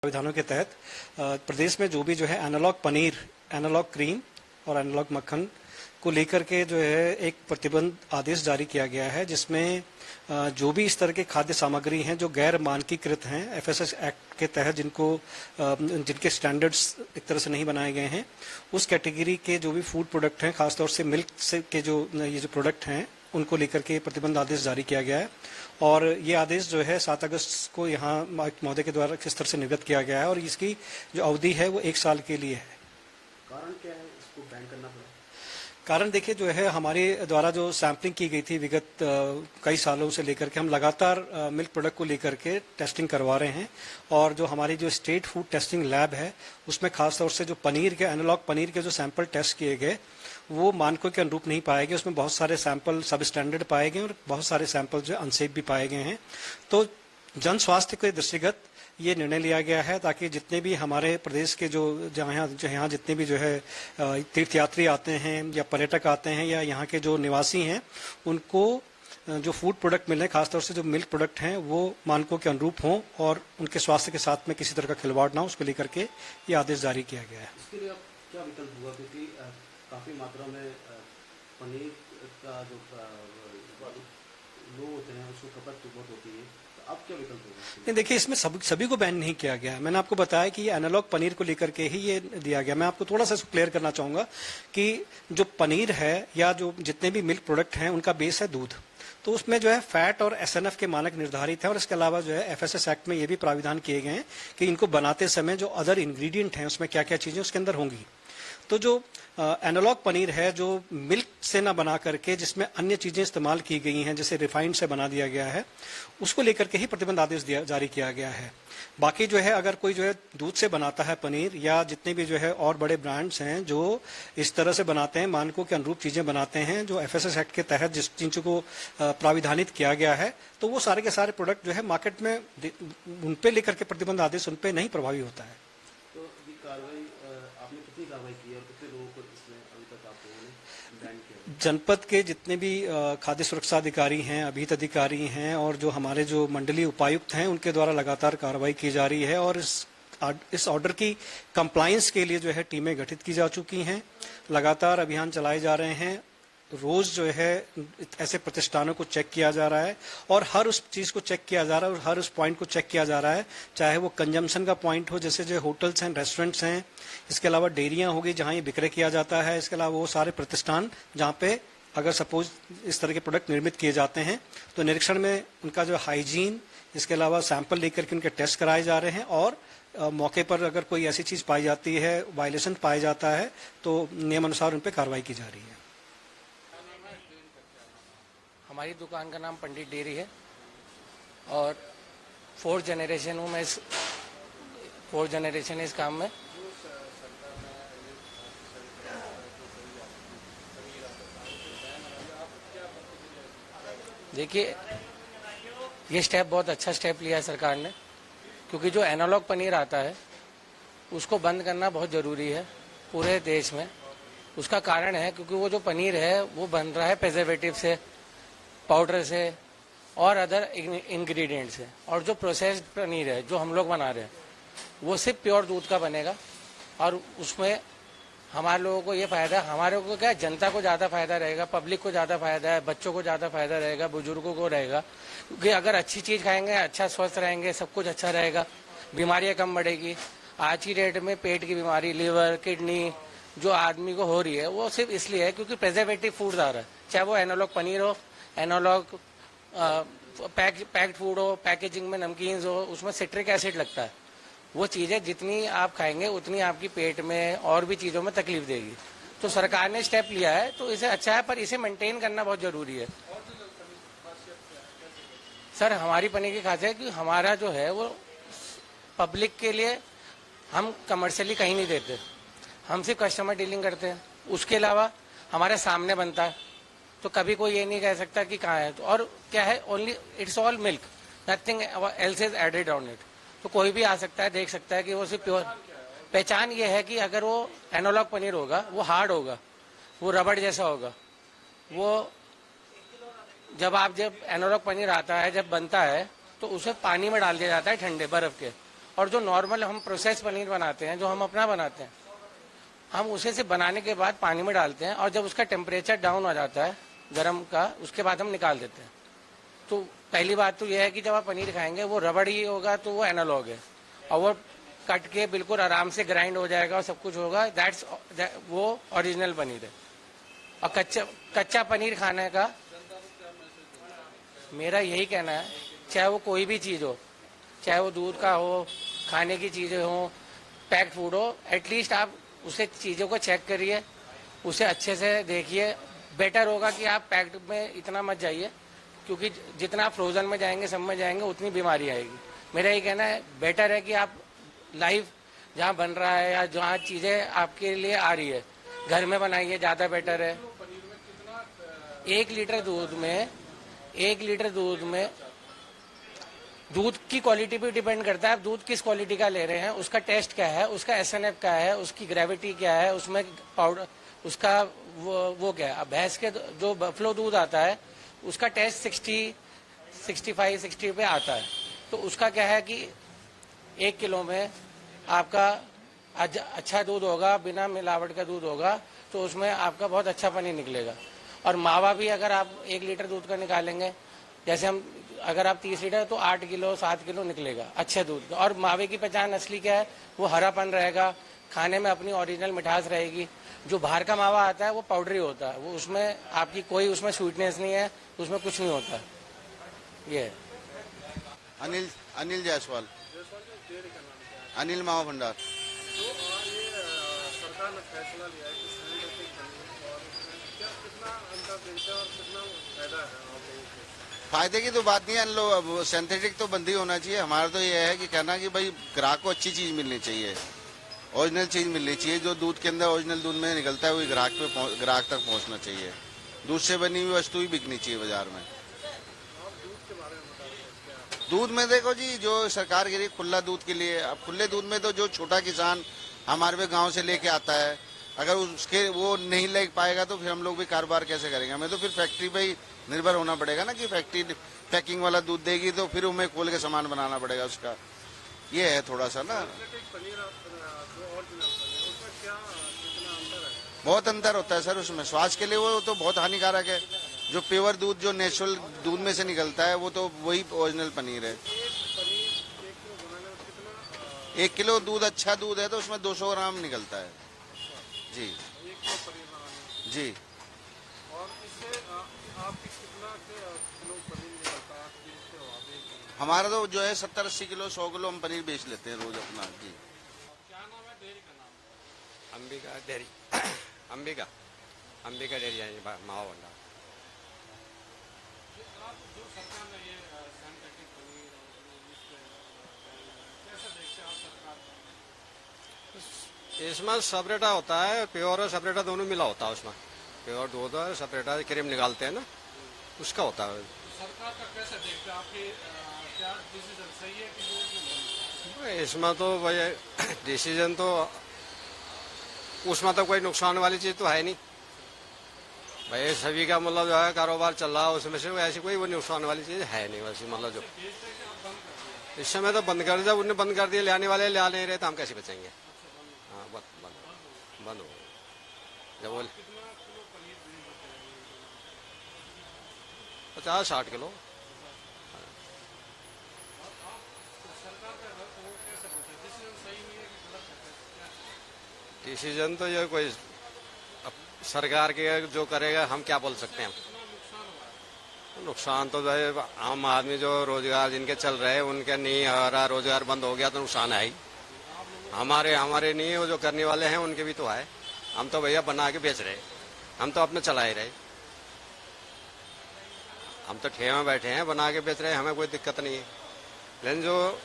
प्राविधानों के तहत प्रदेश में जो भी जो है एनालॉग पनीर, एनालॉग क्रीम और एनालॉग मक्खन को लेकर के जो है एक प्रतिबंध आदेश जारी किया गया है, जिसमें जो भी इस तरह के खाद्य सामग्री हैं जो गैर मानकीकृत हैं एफएसएस एक्ट के तहत, जिनके स्टैंडर्ड्स एक तरह से नहीं बनाए गए हैं, उस कैटेगरी के जो भी फूड प्रोडक्ट हैं, खासतौर से मिल्क से के जो ये जो प्रोडक्ट हैं उनको लेकर के प्रतिबंध आदेश जारी किया गया है। और ये आदेश जो है 7 अगस्त को यहाँ महोदय के द्वारा किस तरह से निर्गत किया गया है और इसकी जो अवधि है वो 1 साल के लिए है। कारण क्या है इसको बैन करना पड़ा? कारण देखिए जो है हमारे द्वारा जो सैंपलिंग की गई थी विगत कई सालों से लेकर के हम लगातार मिल्क प्रोडक्ट को लेकर के टेस्टिंग करवा रहे हैं, और जो हमारी जो स्टेट फूड टेस्टिंग लैब है उसमें खासतौर से जो पनीर के एनालॉग पनीर के जो सैंपल टेस्ट किए गए वो मानकों के अनुरूप नहीं पाए गए। उसमें बहुत सारे सैंपल सब स्टैंडर्ड पाए गए और बहुत सारे सैंपल जो अनसेफ भी पाए गए हैं। तो जन स्वास्थ्य के दृष्टिगत ये निर्णय लिया गया है ताकि जितने भी हमारे प्रदेश के जो यहाँ जितने भी जो है तीर्थयात्री आते हैं या पर्यटक आते हैं या यहाँ के जो निवासी हैं, उनको जो फूड प्रोडक्ट मिले, खासतौर से जो मिल्क प्रोडक्ट हैं, वो मानकों के अनुरूप हों और उनके स्वास्थ्य के साथ में किसी तरह का खिलवाड़ ना हो, उसको लेकर के ये आदेश जारी किया गया है। इसके लिए क्या विकल्प हुआ, क्योंकि काफी मात्रा में पनीर का जो लोग होते हैं उसको खपत बहुत होती है, तो अब क्या विकल्प होगा? नहीं देखिए, इसमें सभी को बैन नहीं किया गया है। मैंने आपको बताया कि ये एनालॉग पनीर को लेकर के ही ये दिया गया। मैं आपको थोड़ा सा क्लियर करना चाहूंगा कि जो पनीर है या जो जितने भी मिल्क प्रोडक्ट हैं उनका बेस है दूध, तो उसमें जो है फैट और एसएनएफ के मानक निर्धारित है, और इसके अलावा जो है एफएसएस एक्ट में ये भी प्राविधान किए गए हैं कि इनको बनाते समय जो अदर इंग्रेडिएंट हैं उसमें क्या क्या चीजें उसके अंदर होंगी। तो जो एनालॉग पनीर है जो मिल्क से ना बना करके जिसमें अन्य चीजें इस्तेमाल की गई हैं, जैसे रिफाइंड से बना दिया गया है, उसको लेकर के ही प्रतिबंध आदेश जारी किया गया है। बाकी जो है अगर कोई जो है दूध से बनाता है पनीर, या जितने भी जो है और बड़े ब्रांड्स हैं जो इस तरह से बनाते हैं, मानकों के अनुरूप चीजें बनाते हैं जो एफएसएस एक्ट के तहत जिस चीजों को प्राविधानित किया गया है, तो वो सारे के सारे प्रोडक्ट जो है मार्केट में उन पे लेकर के प्रतिबंध आदेश उन पे नहीं प्रभावी होता है। तो ये कार्रवाई आपने कितनी कार्रवाई की और कितने लोगों को इसमें अभी तक आप लोगों ने बैन किया? जनपद के जितने भी खाद्य सुरक्षा अधिकारी हैं, अभिहित अधिकारी हैं और जो हमारे जो मंडलीय उपायुक्त हैं, उनके द्वारा लगातार कार्रवाई की जा रही है, और इस ऑर्डर की कंप्लायंस के लिए जो है टीमें गठित की जा चुकी हैं। लगातार अभियान चलाए जा रहे हैं। रोज जो है ऐसे प्रतिष्ठानों को चेक किया जा रहा है और हर उस चीज को चेक किया जा रहा है और हर उस पॉइंट को चेक किया जा रहा है, चाहे वो कंजम्पशन का पॉइंट हो, जैसे जो होटल्स हैं, रेस्टोरेंट्स हैं, इसके अलावा डेयरियां होगी जहां ये विक्रय किया जाता है, इसके अलावा वो सारे प्रतिष्ठान जहां पे अगर सपोज इस तरह के प्रोडक्ट निर्मित किए जाते हैं तो निरीक्षण में उनका जो हाइजीन, इसके अलावा सैंपल लेकर के उनके टेस्ट कराए जा रहे हैं, और मौके पर अगर कोई ऐसी चीज पाई जाती है, वायलेशन पाया जाता है, तो नियमानुसार उन पर कार्रवाई की जा रही है। हमारी दुकान का नाम पंडित डेयरी है और 4th जनरेशन हूँ मैं, 4th जनरेशन इस काम में। देखिए, ये स्टेप बहुत अच्छा स्टेप लिया है सरकार ने, क्योंकि जो एनालॉग पनीर आता है उसको बंद करना बहुत ज़रूरी है पूरे देश में। उसका कारण है क्योंकि वो जो पनीर है वो बन रहा है प्रिजर्वेटिव से, पाउडर से और अदर इंग्रेडिएंट से, और जो प्रोसेस्ड पनीर है जो हम लोग बना रहे हैं वो सिर्फ प्योर दूध का बनेगा, और उसमें हमारे लोगों को ये फायदा, हमारे को क्या, जनता को ज़्यादा फायदा रहेगा, पब्लिक को ज़्यादा फायदा है, बच्चों को ज़्यादा फायदा रहेगा, बुजुर्गों को रहेगा, क्योंकि अगर अच्छी चीज़ खाएंगे, अच्छा स्वस्थ रहेंगे, सब कुछ अच्छा रहेगा, बीमारियाँ कम बढ़ेगी। आज की डेट में पेट की बीमारी, लीवर, किडनी जो आदमी को हो रही है वो सिर्फ इसलिए है क्योंकि प्रिजर्वेटिव फूड आ रहा है, चाहे वो एनालॉग पनीर हो, एनालॉग पैक्ड फूड हो, पैकेजिंग में नमकीन हो, उसमें सिट्रिक एसिड लगता है। वो चीज़ें जितनी आप खाएंगे उतनी आपकी पेट में और भी चीज़ों में तकलीफ देगी। तो सरकार ने स्टेप लिया है तो इसे अच्छा है, पर इसे मेंटेन करना बहुत ज़रूरी है। सर, हमारी पनीर की खासियत है कि हमारा जो है वो पब्लिक के लिए हम कमर्शियली कहीं नहीं देते, हम सिर्फ कस्टमर डीलिंग करते हैं। उसके अलावा हमारे सामने बनता है, तो कभी कोई ये नहीं कह सकता कि कहाँ है। तो और क्या है, only it's all milk, nothing else is added on it. तो कोई भी आ सकता है, देख सकता है कि वो सिर्फ प्योर। पहचान ये है कि अगर वो एनालॉग पनीर होगा वो हार्ड होगा, वो रबड़ जैसा होगा। वो जब एनालॉग पनीर आता है, जब बनता है तो उसे पानी में डाल दिया जाता है ठंडे बर्फ के, और जो नॉर्मल हम प्रोसेस पनीर बनाते हैं, जो हम अपना बनाते हैं, हम उसे से बनाने के बाद पानी में डालते हैं और जब उसका टेम्परेचर डाउन हो जाता है गर्म का, उसके बाद हम निकाल देते हैं। तो पहली बात तो यह है कि जब आप पनीर खाएंगे वो रबड़ ही होगा तो वो एनालॉग है, और वो कट के बिल्कुल आराम से ग्राइंड हो जाएगा और सब कुछ होगा, वो ओरिजिनल पनीर है। और कच्चा पनीर खाने का मेरा यही कहना है, चाहे वो कोई भी चीज़ हो, चाहे वो दूध का हो, खाने की चीज़ें हो, पैक्ड फूड हो, एटलीस्ट आप उसे चीज़ों को चेक करिए, उसे अच्छे से देखिए। बेटर होगा कि आप पैक्ड में इतना मत जाइए, क्योंकि जितना आप फ्रोजन में जाएंगे, सब में जाएंगे, उतनी बीमारी आएगी। मेरा ये कहना है बेटर है कि आप लाइव जहाँ बन रहा है या जहाँ चीज़ें आपके लिए आ रही है घर में बनाइए, ज़्यादा बेटर है। 1 लीटर दूध में दूध की क्वालिटी पे डिपेंड करता है, आप दूध किस क्वालिटी का ले रहे हैं, उसका टेस्ट क्या है, उसका SNF क्या है, उसकी ग्रेविटी क्या है, उसमें पाउडर उसका वो क्या है। भैंस के जो बफलो दूध आता है उसका टेस्ट 60 पे आता है। तो उसका क्या है कि 1 किलो में आपका अच्छा दूध होगा, बिना मिलावट का दूध होगा, तो उसमें आपका बहुत अच्छा पनीर निकलेगा। और मावा भी अगर आप 1 लीटर दूध का निकालेंगे, जैसे हम अगर आप 30 लीटर तो 8 किलो 7 किलो निकलेगा अच्छे दूध का। और मावे की पहचान असली क्या है, वो हरापन रहेगा, खाने में अपनी ओरिजिनल मिठास रहेगी। जो बाहर का मावा आता है वो पाउडरी होता है, वो उसमें आपकी कोई उसमें स्वीटनेस नहीं है, उसमें कुछ नहीं होता। ये है। अनिल जायसवाल, अनिल मावा भंडार। सरकार ने फैसला लिया है कि सिंथेटिक पनीर, और क्या कितना अंतर देखते हैं और कितना फायदा है आप लोगों को? फायदे की तो बात नहीं है, सिंथेटिक तो बंद ही होना चाहिए। हमारा तो ये है कि कहना कि भाई ग्राहक को अच्छी चीज मिलनी चाहिए, ओरिजिनल चीज मिलनी चाहिए। जो दूध के अंदर ओरिजिनल दूध में निकलता है वही ग्राहक तक पहुंचना चाहिए। दूध से बनी हुई वस्तु ही बिकनी चाहिए बाजार में। दूध में देखो जी, जो सरकार के लिए खुला दूध के लिए, अब खुले दूध में तो जो छोटा किसान हमारे भी गांव से लेके आता है, अगर उसके वो नहीं ले पाएगा तो फिर हम लोग भी कारोबार कैसे करेंगे? हमें तो फिर फैक्ट्री पे ही निर्भर होना पड़ेगा ना, कि फैक्ट्री पैकिंग वाला दूध देगी तो फिर हमें खोल के सामान बनाना पड़ेगा उसका। ये है थोड़ा सा ना, बहुत अंतर होता है सर उसमें। स्वास्थ्य के लिए वो तो बहुत हानिकारक है। जो प्योर दूध, जो नेचुरल दूध में से निकलता है, वो तो वही ओरिजिनल पनीर है। 1 किलो दूध अच्छा दूध है तो उसमें 200 ग्राम निकलता है जी। जी, और इससे आप कितना किलो पनीर निकलता है, आप बेचते हो आप? हमारा तो जो है 70-80 किलो 100 किलो हम पनीर बेच लेते हैं रोज अपना जी। क्या नाम है डेयरी का नाम? अंबिका डेयरी अंबिका डेयरी है मावा भंडार। जो सरकार ने ये सिंथेटिक पनीर कैसे देखते हैं आप सरकार? इसमें सेपरेटा होता है, प्योर और सेपरेटा दोनों मिला होता है उसमें। प्योर दूध और सेपरेटा क्रीम निकालते हैं ना, उसका होता है। सरकार का कैसे देखते हैं आपके, क्या डिसीजन सही है कि जो इसमें तो भाई डिसीजन तो उसमें तो कोई नुकसान वाली चीज तो है नहीं भाई। सभी का मतलब जो है कारोबार चल रहा है, उसमें से ऐसी कोई वो नुकसान वाली चीज है नहीं वैसे। मतलब जो इस समय तो बंद कर दिया, जब उन्हें बंद कर दिया, ले आने वाले ले आ नहीं रहे तो हम कैसे बचेंगे? हाँ, बंद हो जब वो 50-60 किलो। डिसीजन तो ये कोई अब सरकार के जो करेगा, हम क्या बोल सकते हैं? नुकसान तो जो है आम आदमी जो रोजगार जिनके चल रहे हैं उनके नहीं आ रहा, रोजगार बंद हो गया तो नुकसान है ही। हमारे नहीं, वो जो करने वाले हैं उनके भी तो है। हम तो भैया बना के बेच रहे, हम तो अपने चला ही रहे। हम तो ठेले में बैठे हैं, बना के बेच रहे हैं, हमें कोई दिक्कत नहीं है। लेकिन जो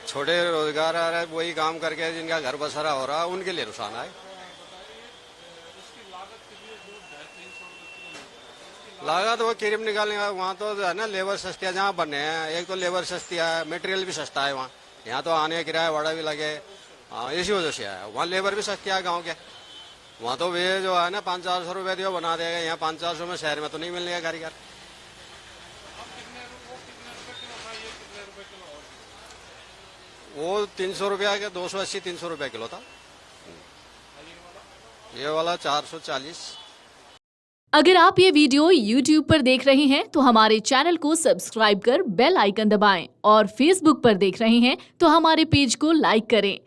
छोटे रोजगार आ रहे हैं वही काम करके जिनका घर बसरा हो रहा है उनके लिए नुकसान है। लागत वो क्रीम निकालने का, वहाँ तो है ना लेबर सस्ती है। जहाँ बने हैं एक तो लेबर सस्ती है, मटेरियल भी सस्ता है वहाँ। यहाँ तो आने किराया भाड़ा भी लगे, इसी वजह से है। वहाँ लेबर भी सस्ती है गाँव के। वहाँ तो वे जो है ना 500-400 रुपये दियो बना देगा, यहाँ 500-400 में शहर में तो नहीं मिलेगा कारीगर। वो 300 रुपया का 280-300 रुपया किलो था। ये वाला 440। अगर आप ये वीडियो YouTube पर देख रहे हैं तो हमारे चैनल को सब्सक्राइब कर बेल आइकन दबाएं और Facebook पर देख रहे हैं तो हमारे पेज को लाइक करें।